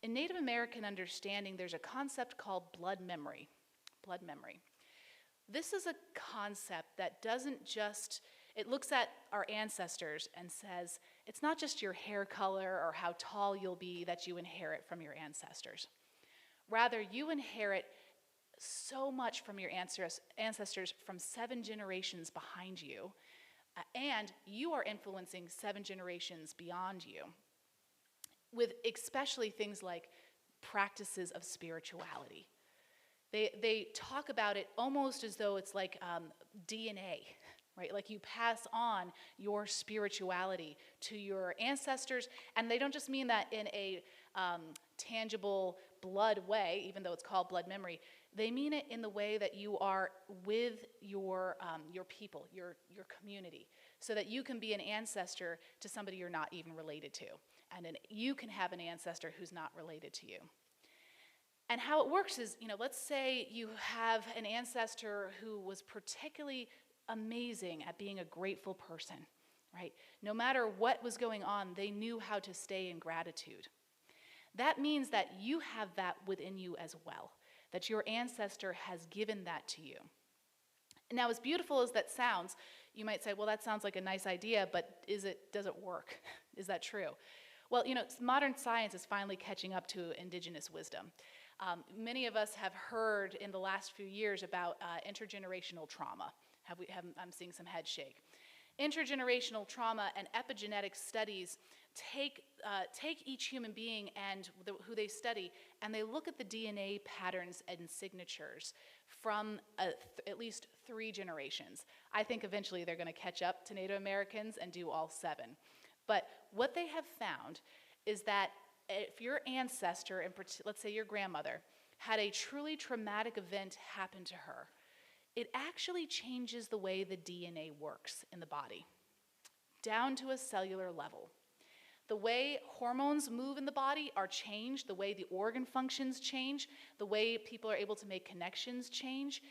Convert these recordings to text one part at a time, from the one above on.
In Native American understanding, there's a concept called blood memory. Blood memory. This is a concept that doesn't just, it looks at our ancestors and says, it's not just your hair color or how tall you'll be that you inherit from your ancestors. Rather, you inherit so much from your ancestors from 7 generations behind you, and you are influencing 7 generations beyond you, with especially things like practices of spirituality. They talk about it almost as though it's like DNA, right? Like you pass on your spirituality to your ancestors, and they don't just mean that in a tangible blood way, even though it's called blood memory. They mean it in the way that you are with your people, your community, so that you can be an ancestor to somebody you're not even related to, and then you can have an ancestor who's not related to you. And how it works is, let's say you have an ancestor who was particularly amazing at being a grateful person, right? No matter what was going on, they knew how to stay in gratitude. That means that you have that within you as well, that your ancestor has given that to you. Now, as beautiful as that sounds, you might say, well, that sounds like a nice idea, but does it work? Is that true? Well, modern science is finally catching up to indigenous wisdom. Many of us have heard in the last few years about intergenerational trauma. I'm seeing some head shake. Intergenerational trauma and epigenetic studies take each human being and who they study, and they look at the DNA patterns and signatures from at least 3 generations. I think eventually they're going to catch up to Native Americans and do all 7. But what they have found is that if your ancestor, let's say your grandmother, had a truly traumatic event happen to her, it actually changes the way the DNA works in the body, down to a cellular level. The way hormones move in the body are changed, the way the organ functions change, the way people are able to make connections change,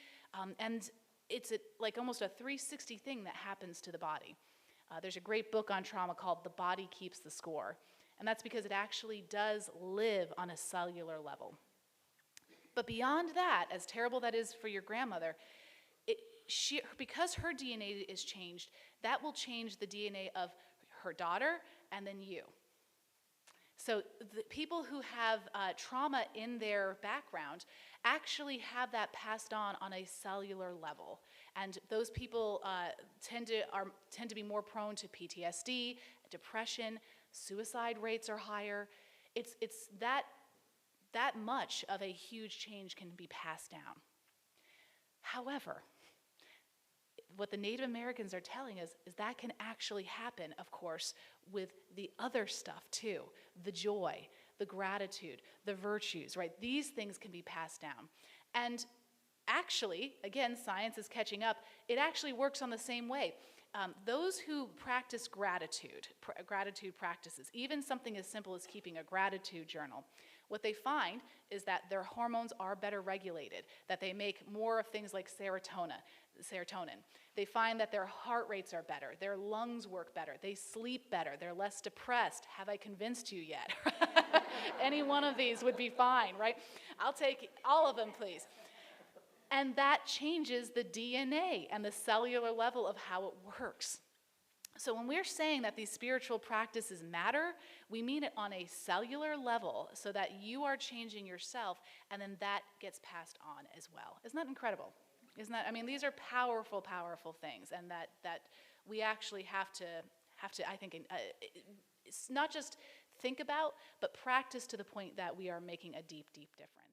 and it's like almost a 360 thing that happens to the body. There's a great book on trauma called The Body Keeps the Score. And that's because it actually does live on a cellular level. But beyond that, as terrible that is for your grandmother, because her DNA is changed, that will change the DNA of her daughter and then you. So the people who have trauma in their background actually have that passed on a cellular level. And those people tend to be more prone to PTSD, depression. Suicide rates are higher. It's that much of a huge change can be passed down. However, what the Native Americans are telling us is that can actually happen, of course, with the other stuff too. The joy, the gratitude, the virtues, right? These things can be passed down. And actually, again, science is catching up, it actually works on the same way. Those who practice gratitude practices, even something as simple as keeping a gratitude journal, what they find is that their hormones are better regulated, that they make more of things like serotonin. They find that their heart rates are better, their lungs work better, they sleep better, they're less depressed. Have I convinced you yet? Any one of these would be fine, right? I'll take all of them, please. And that changes the DNA and the cellular level of how it works. So when we're saying that these spiritual practices matter, we mean it on a cellular level so that you are changing yourself, and then that gets passed on as well. Isn't that incredible? These are powerful, powerful things, and that we actually have to, I think, it's not just think about, but practice to the point that we are making a deep, deep difference.